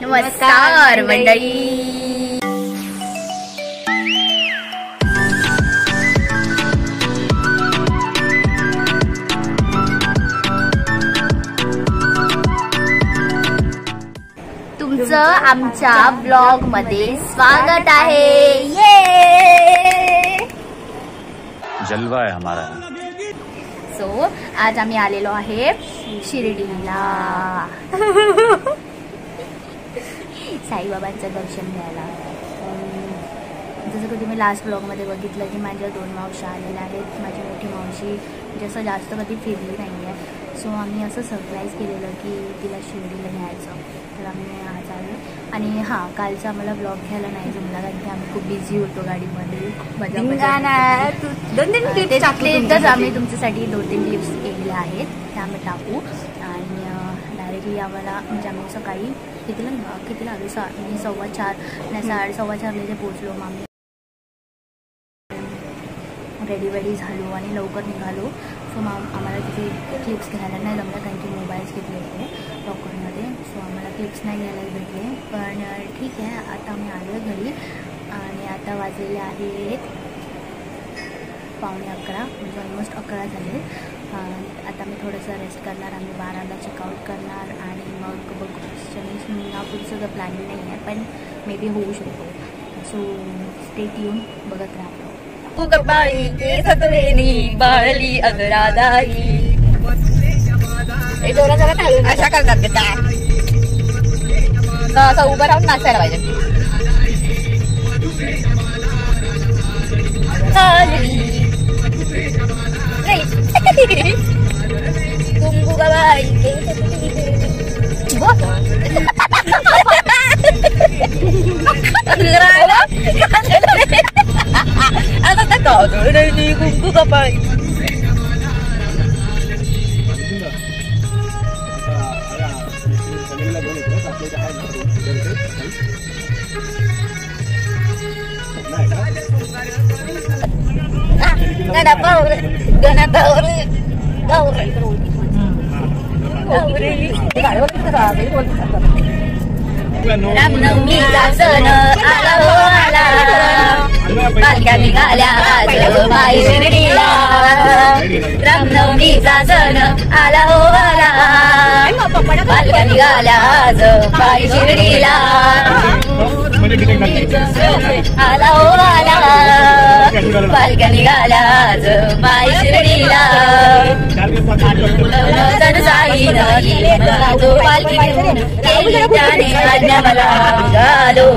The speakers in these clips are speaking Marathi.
नमस्कार मंडळी. तुमचं आमच्या ब्लॉग मध्ये स्वागत आहे. ये जलवा आहे हमारा. सो आज आम्ही आलेलो आहे शिर्डीला साईबाबांचं दर्शन घ्यायला. जसं की तुम्ही लास्ट ब्लॉगमध्ये बघितलं की माझ्या 2 मावशी आलेल्या आहेत. माझी मोठी मावशी जसं जास्त कधी फिरली नाही आहे. सो आम्ही असं सरप्राईज केलेलं की तिला शिर्डीला न्यायचं. तर आम्ही आज आलो. आणि हां, कालचा आम्हाला ब्लॉग घ्यायला नाही जमला कारण की आम्ही खूप बिझी होतो गाडीमध्ये. तर आम्ही तुमच्यासाठी 2-3 क्लिप्स केलेल्या आहेत त्या आम्ही टाकू. आणि डायरेक्टली आम्हाला म्हणजे आम्ही सकाळी कितीला आलो 4:15 नाही 4:15 इथे पोचलो. मग आम्ही रेडी झालो आणि लवकर निघालो. सो मग आम्हाला तिथे क्लिप्स घ्यायला नाही जमलं कारण की मोबाईल्स घेतले होते लॉकरमध्ये. सो आम्हाला क्लिप्स नाही घ्यायला भेटले. पण ठीक आहे, आता आम्ही आलो घरी. आणि आता वाजलेले आहेत 11:15 म्हणजे ऑलमोस्ट 11 झाले. आता मी थोडंसं रेस्ट करणार. आम्ही 12ला चेकआउट करणार आणि मग बघू. पुढचं तर प्लॅनिंग नाही आहे पण मे बी होऊ शकतो. सो स्टे ट्यून, बघत राहा. बाळी केस सतवेनी बाळली अगरादाई अशा करतात का असं उभं राहून नाचायला पाहिजे. कुंकू बाई आता काय कुंकू कपाळी रामनवमीचा सण आला हो आला. पालख्या निघाल्या आज माई शिर्डीला. रामनवमीचा सण आला हो आला. पालख्या निघाल्या आज माई शिर्डीला. आला हो आला. पालख्या निघाल्या आज माई शिर्डीला. सण साईन तो पालखी घेऊन त्याने आज्ञा मला निघालो.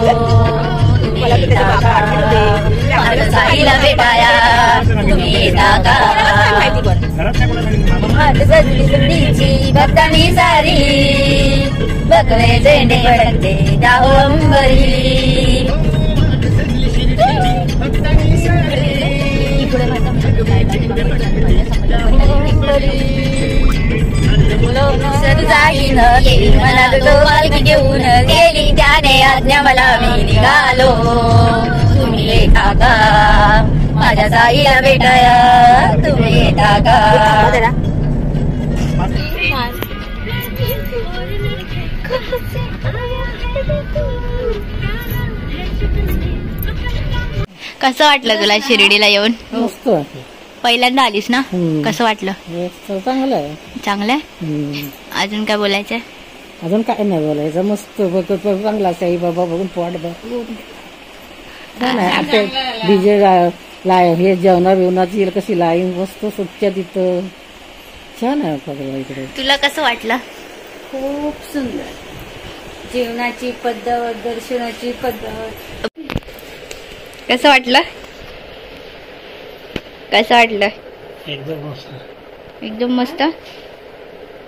साईला भेटाया तुम्ही येता का. सजलीची भक्तानी सारी बकळे झेंडे फडकते जाओ अंबरी. जाईन गेली मला तो पालखी घेऊन गेली त्याने आज्ञा मला मी निघालो. तुम्ही येता का माझ्या साईला भेटाया तुम्ही येता का. कसं वाटलं तुला शिर्डीला येऊन? मस्त. पहिल्यांदा आलीस ना? कसं वाटलं? चांगलं आहे. चांगलं आहे. अजून काय बोलायचंय? अजून काय नाही बोलायचं. मस्त चांगला साई बाबा बघून पोट डीजे हे जेवणा बिवणाची कशी लाईन मस्त स्वच्छ तिथं छान आहे. इकडे तुला कसं वाटलं? खूप सुंदर. जेवणाची पद्धत, दर्शनाची पद्धत. कसं वाटलं? कसं वाटलं? एकदम मस्त. एकदम मस्त.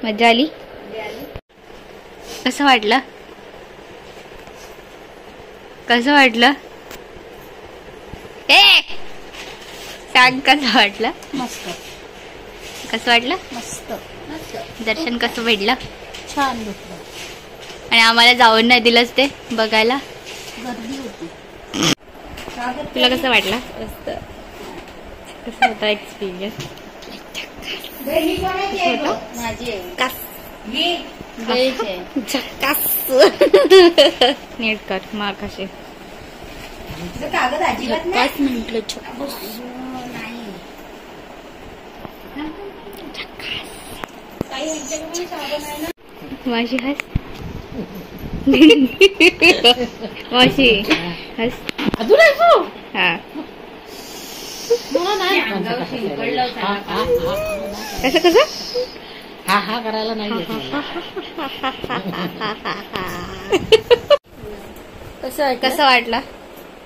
मजा आली. कसं वाटलं? कसं वाटलं? सांग कसं वाटलं? मस्त. कसं वाटलं? मस्त. दर्शन कसं भेटलं? छान भेटलं. आणि आम्हाला जाऊन नाही दिलंच ते बघायला. गर्दी होती. तुला कसं वाटलं? मस्त. कसं होता एक्सपिरियन्स? माझी नीट कर मग कसे कागद अजिबात नाही. 5 मिनिटं छप्पस माशी हस माशी हस हा कसं कसं हा हा करायला नाही येत मला. कसं वाटलं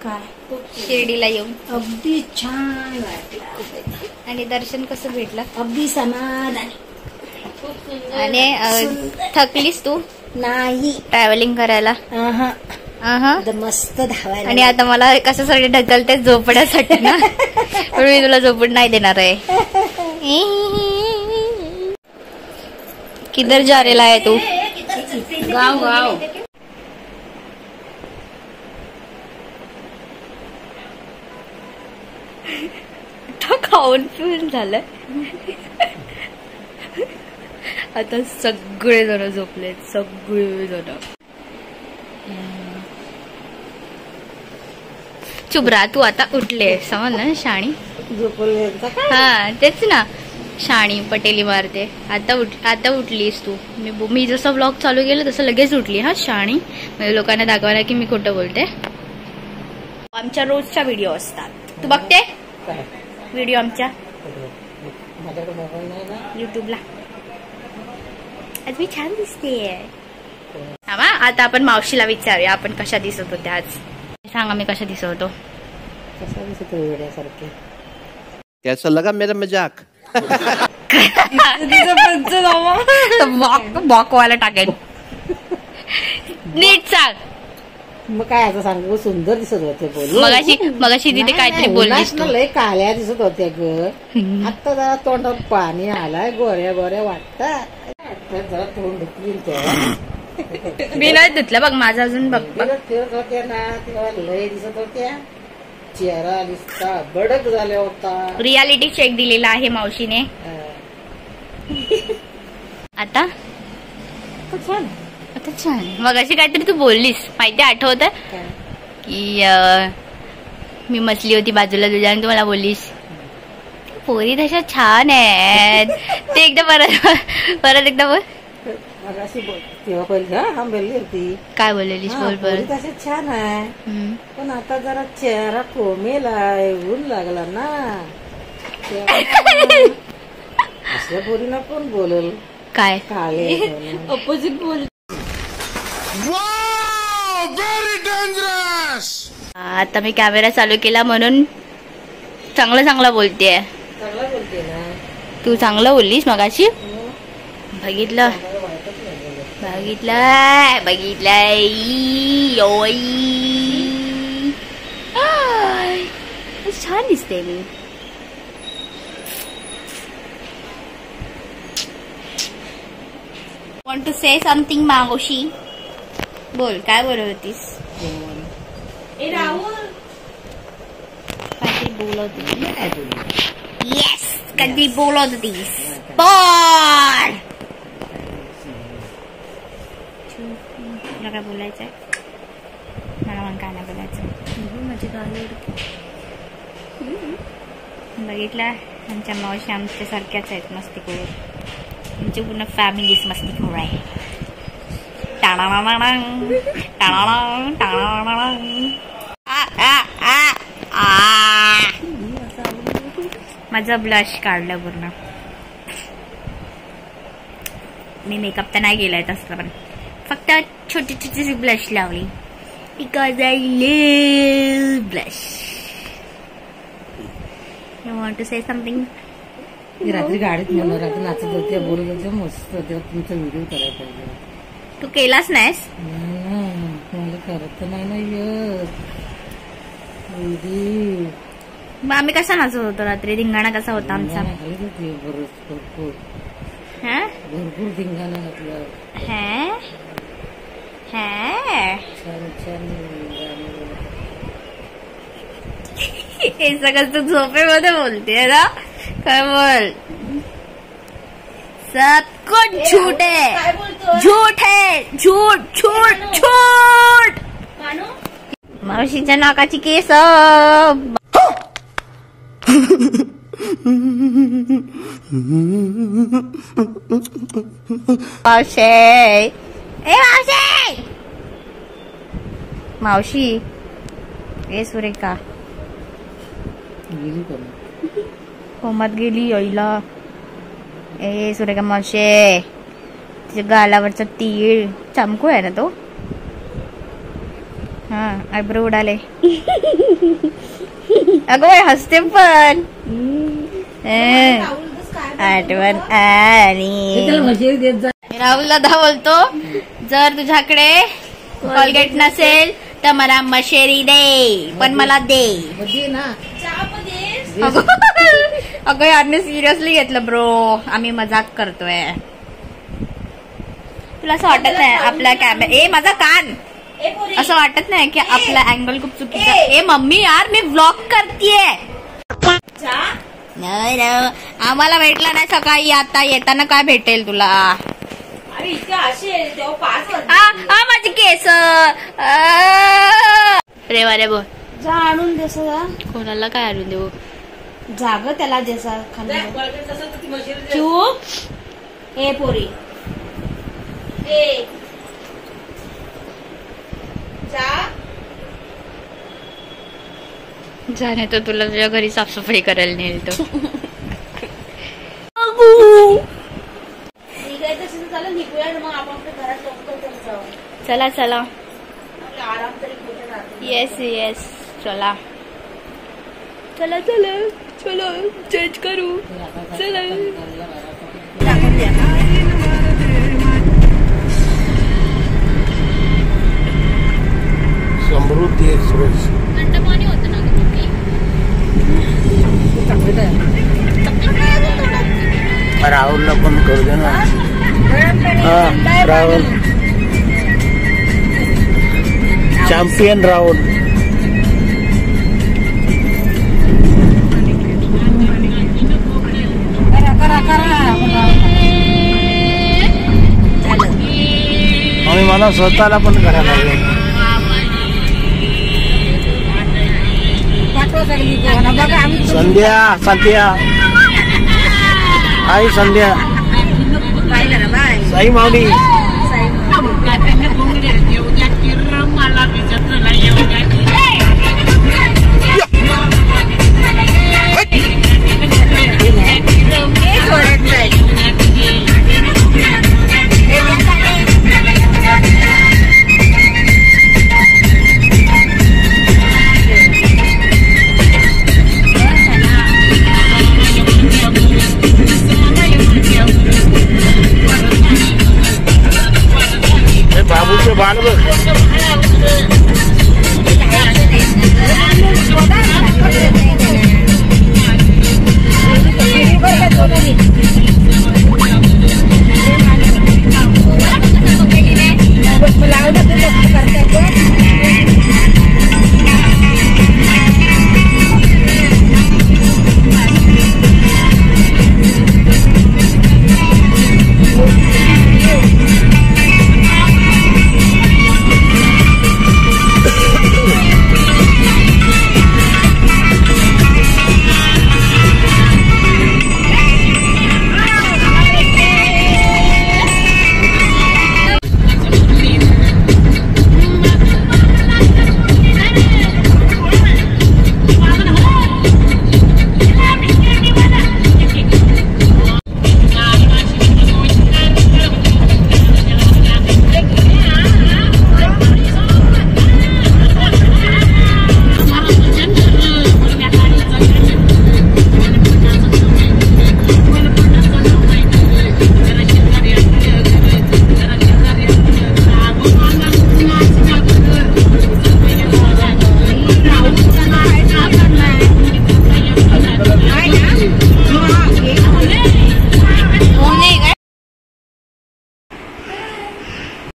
काय शिर्डीला येऊन अगदी छान वाटलं आणि दर्शन कसं भेटलं अगदी समाधानी. आणि थकलीस तू नाही ट्रॅव्हलिंग करायला मस्त धावायला. आणि आता मला कशासाठी ढकलते झोपण्यासाठी ना पण मी तुला झोपून नाही देणार आहे. किधर जा रेला आहे तू गाव गाव तो खाऊन पिऊन झालं. आता सगळे जण झोपलेत सगळे जण. चुप राहा तू आता उठले समज ना शाणी. झोपले हा तेच ना शाणी पटेली मारते. आता उठलीस तू. मी जसं ब्लॉग चालू केलं तसं लगेच उठली. हा शाणी म्हणजे लोकांना दाखवायला की मी खोटं बोलते. आमच्या रोजच्या व्हिडिओ असतात. तू बघते व्हिडिओ आमच्या युट्यूबला. आज मी छान दिसतेय. आता आपण मावशीला विचारूया आपण कशा दिसत होत्या आज. सांगा मी कशा दिसत होतो. कसा दिसतो वेड्यासारखे. कैसा लगा मेरा मजाक. बॉकवाला टाकेन. नीट सांग. मग काय असं सांगू सुंदर दिसत होते बोल. मगाशी तिथे काहीतरी बोललीस तू. लय काळ्या दिसत होत्या ग. आता जरा तोंडात पाणी आलाय गोऱ्या गोऱ्या वाटतात. जरा तोंड धुतली तेव्हा मी नाही धुतलं बघ माझं अजून बघ. फिरत होत्या ना तेव्हा लय दिसत होत्या. चेहरा दिसता बडक झाल्या होता. रियालिटी चेक दिलेला आहे मावशीने. आता छान आता छान. मग अशी काहीतरी तू बोललीस माहिती आठवत की मी मसली होती बाजूला तुझ्या आणि तू मला बोललीस पोरी तशा छान आहेत. ते एकदा परत एकदा बोल. तेव्हा पहिली हा बोलली होती. काय बोललेलीस बोल बोल. तसे छान आहे पण आता जरा चेहरा कोमेलाय ऊन लागला ना. असल्या पोरीना कोण बोलल काय काळे अपोजिट बोल. आता मी कॅमेरा चालू केला म्हणून चांगलं बोलतेय. चांगला बोलते ना तू चांगलं बोललीस मगाशी. बघितलं छान दिसते मी. वॉन्ट टू से समथिंग मावशी. बोल काय बोलत होतीस. काहीतरी बोलत होती. येस काहीतरी बोलत होतीस. बोल तुला काय बोलायचंय. मला मग काय नाही बोलायचं. माझी गाली बघितलं आमच्या मावशी आमच्या सारख्याच आहेत मस्तीखोर. आमची पूर्ण फॅमिलीच मस्तीखोर आहे. माझा ब्लश काढलं पूर्ण. मी मेकअप तर नाही केलाय तसं पण फक्त छोटी छोटीशी ब्लश लावली. Because I love blush. You want to say something. रात्री गाडीत म्हणून रात्री नाचत होते बोलत होते मस्त होते. तुमचा व्हिडिओ करायला पाहिजे. तू केलास नाहीस. मला करत नाही ना येत. मग आम्ही कसा नाचत होतो रात्री. धिंगाणा कसा होता आमचा. भरपूर धिंगाणा घातला. छान छान हे सगळं तू झोपेमध्ये बोलते ना. काय बोल. सब कुछ झूठ है. झूठ है. झूठ झूठ झूठ. मावशीच्या नाकाची केस. मावशी, ए मावशी, मावशी, ए सुरेखा कोमात गेली आईला. ए सुरेखा मावशी, तिच्या गालावरचा तीळ चमकू आहे ना तो. हा आयब्रो उडाले. अगं बाई हसते पण. आठवण आली. राहुल दादा बोलतो जर तुझ्याकडे कोलगेट नसेल तर मला मशेरी दे, पण मला दे. अगं यारने सिरियसली घेतलं ब्रो, आम्ही मजाक करतोय. तुला असं वाटत नाही आपला कॅमेरा, ए माझा कान, असं वाटत नाही की आपला अँगल खूप चुकीचा. ए मम्मी यार मी व्लॉग करतेय. नाही आम्हाला भेटला नाही सकाळी, आता येताना काय भेटेल तुला. माझी केस रे वारे बोल. जा आणून दे सगळा. कोणाला काय आणून देऊ. जाग त्याला जसा खाली चूप. ए पोरी, ए जा. जाणे तर तुला तुझ्या घरी साफसफाई करायला नेल तो. चला चला. येस येस चला चला चला चलो चेंज करू. चला समृद्धी एक्सप्रेस. पाणी होतं ना राहुलला पण करू दे ना. हा राहुल, चॅम्पियन राहुल. आणि मला स्वतःला पण करायला लागेल. संध्या, संध्या, आई संध्या, साई माऊली. बाबूचे बाल बघ. लावलं